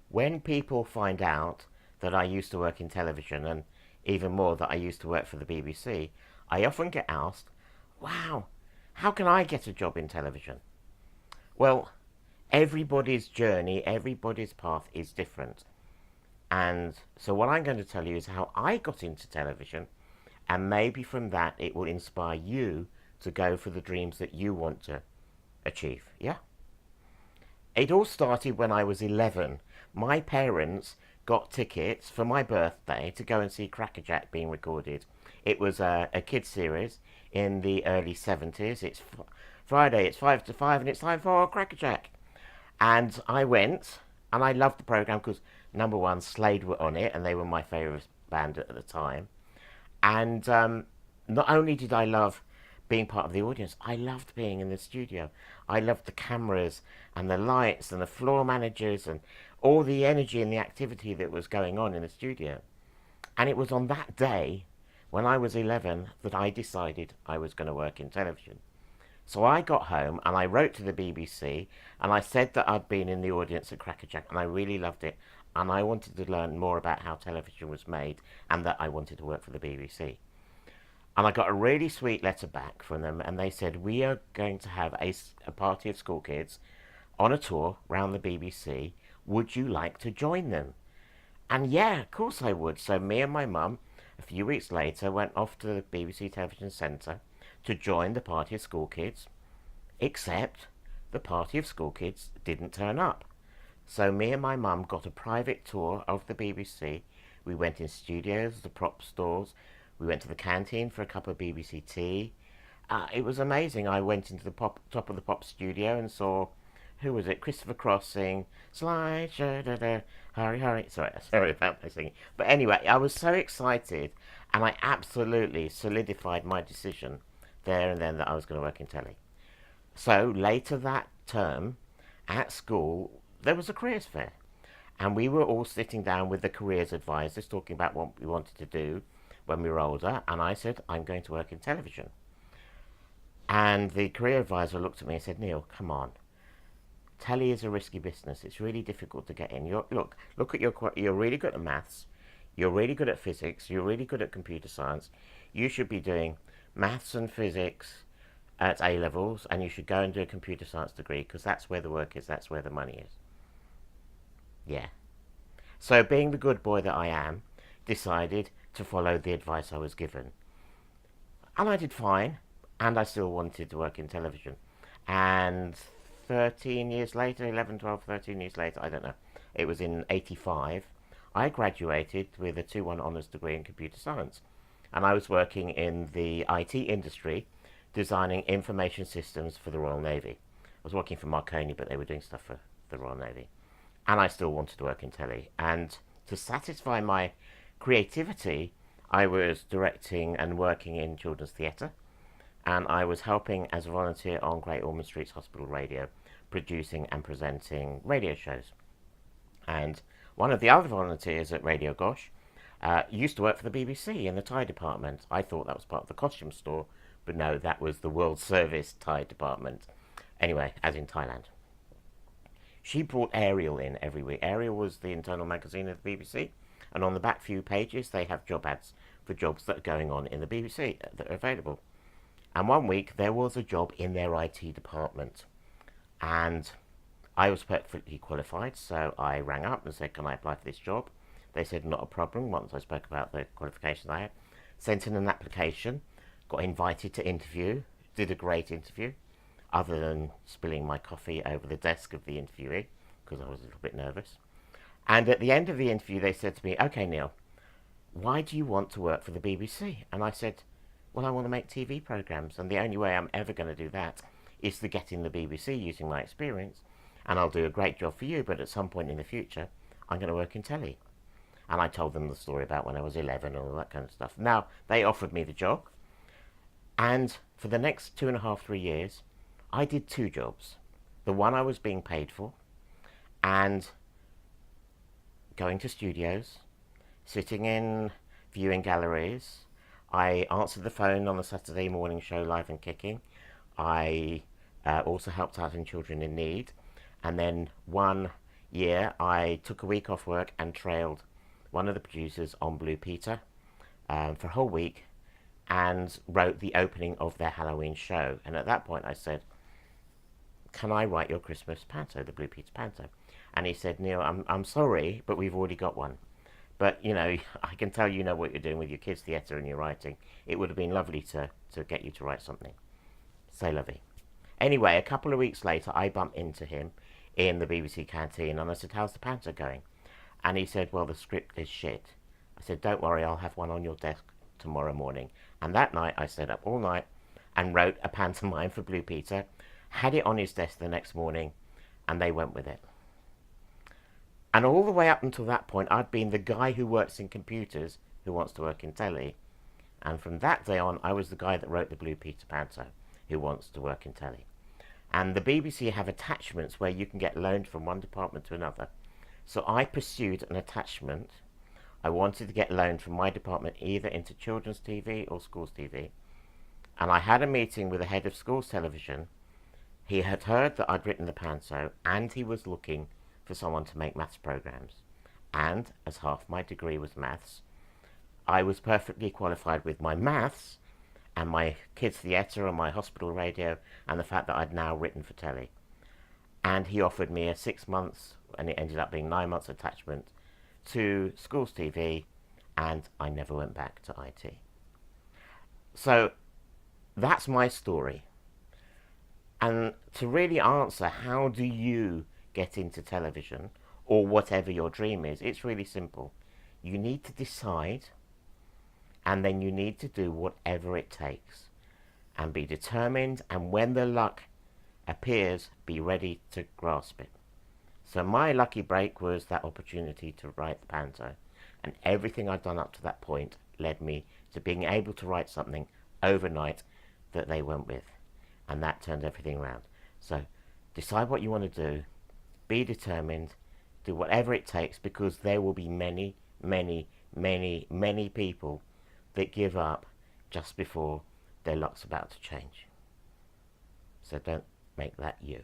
When people find out that I used to work in television, and even more that I used to work for the BBC, I often get asked, wow, how can I get a job in television? Well, everybody's journey, everybody's path is different. And so what I'm going to tell you is how I got into television, and maybe from that it will inspire you to go for the dreams that you want to achieve. Yeah? It all started when I was 11. My parents got tickets for my birthday to go and see Crackerjack being recorded. It was a kids series in the early 70s. It's Friday, it's 5 to 5, and it's time for Crackerjack. And I went, and I loved the program because, number one, Slade were on it, and they were my favourite band at the time. And not only did I love being part of the audience, I loved being in the studio. I loved the cameras and the lights and the floor managers and all the energy and the activity that was going on in the studio. And it was on that day, when I was 11, that I decided I was going to work in television. So I got home and I wrote to the BBC and I said that I'd been in the audience at Crackerjack and I really loved it and I wanted to learn more about how television was made and that I wanted to work for the BBC. And I got a really sweet letter back from them, and they said, we are going to have a party of school kids on a tour around the BBC. Would you like to join them? And yeah, of course I would. So me and my mum, a few weeks later, went off to the BBC Television Centre to join the party of school kids, except the party of school kids didn't turn up. So me and my mum got a private tour of the BBC. We went in studios, the prop stores, we went to the canteen for a cup of BBC tea. It was amazing. I went into the top of the pop studio and saw, who was it? Christopher Cross sing, Slide, hurry, hurry. Sorry about my singing. But anyway, I was so excited, and I absolutely solidified my decision there and then that I was going to work in telly. So later that term, at school, there was a careers fair. And we were all sitting down with the careers advisors talking about what we wanted to do when we were older, and I said, I'm going to work in television. And the career advisor looked at me and said, Neil, come on. Telly is a risky business. It's really difficult to get in. Look at you're really good at maths. You're really good at physics. You're really good at computer science. You should be doing maths and physics at A levels, and you should go and do a computer science degree because that's where the work is. That's where the money is. Yeah. So being the good boy that I am, decided to follow the advice I was given. And I did fine, and I still wanted to work in television. And 13 years later, 11, 12, 13 years later, I don't know, it was in 85, I graduated with a 2-1 honours degree in computer science. And I was working in the IT industry, designing information systems for the Royal Navy. I was working for Marconi, but they were doing stuff for the Royal Navy. And I still wanted to work in telly. And to satisfy my creativity, I was directing and working in children's theatre, and I was helping as a volunteer on Great Ormond Street's Hospital Radio, producing and presenting radio shows. And one of the other volunteers at Radio Gosh used to work for the BBC in the tie department. I thought that was part of the costume store, but no, that was the World Service tie department. Anyway, as in Thailand. She brought Ariel in every week. Ariel was the internal magazine of the BBC, and on the back few pages they have job ads for jobs that are going on in the BBC that are available. And one week there was a job in their IT department, and I was perfectly qualified, so I rang up and said, can I apply for this job? They said not a problem. Once I spoke about the qualifications I had, sent in an application, got invited to interview, did a great interview, other than spilling my coffee over the desk of the interviewee because I was a little bit nervous. And at the end of the interview, they said to me, okay, Neil, why do you want to work for the BBC? And I said, well, I want to make TV programmes, and the only way I'm ever going to do that is to get in the BBC using my experience, and I'll do a great job for you, but at some point in the future, I'm going to work in telly. And I told them the story about when I was 11 and all that kind of stuff. Now, they offered me the job, and for the next 2.5, 3 years, I did 2 jobs. The one I was being paid for, and going to studios, sitting in viewing galleries. I answered the phone on the Saturday morning show, Live and Kicking. I also helped out in Children in Need. And then one year, I took a week off work and trailed one of the producers on Blue Peter for a whole week and wrote the opening of their Halloween show. And at that point I said, can I write your Christmas panto, the Blue Peter panto? And he said, Neil, I'm sorry, but we've already got one. But, you know, I can tell you know what you're doing with your kids' theatre and your writing. It would have been lovely to get you to write something. C'est la vie. Anyway, a couple of weeks later, I bumped into him in the BBC canteen, and I said, how's the panto going? And he said, well, the script is shit. I said, don't worry, I'll have one on your desk tomorrow morning. And that night, I stayed up all night and wrote a pantomime for Blue Peter, had it on his desk the next morning, and they went with it. And all the way up until that point, I'd been the guy who works in computers who wants to work in telly. And from that day on, I was the guy that wrote the Blue Peter panto who wants to work in telly. And the BBC have attachments where you can get loaned from one department to another. So I pursued an attachment. I wanted to get loaned from my department either into children's TV or schools TV. And I had a meeting with the head of schools television. He had heard that I'd written the panto, and he was looking for someone to make maths programs. And as half my degree was maths, I was perfectly qualified with my maths and my kids' theatre and my hospital radio and the fact that I'd now written for telly. And he offered me a 6 months, and it ended up being 9 months attachment to schools TV, and I never went back to IT. So that's my story. And to really answer, how do you get into television, or whatever your dream is, it's really simple. You need to decide, and then you need to do whatever it takes, and be determined, and when the luck appears, be ready to grasp it. So my lucky break was that opportunity to write the panto, and everything I'd done up to that point led me to being able to write something overnight that they went with, and that turned everything around. So decide what you want to do, be determined, do whatever it takes, because there will be many, many, many, many people that give up just before their luck's about to change. So don't make that you.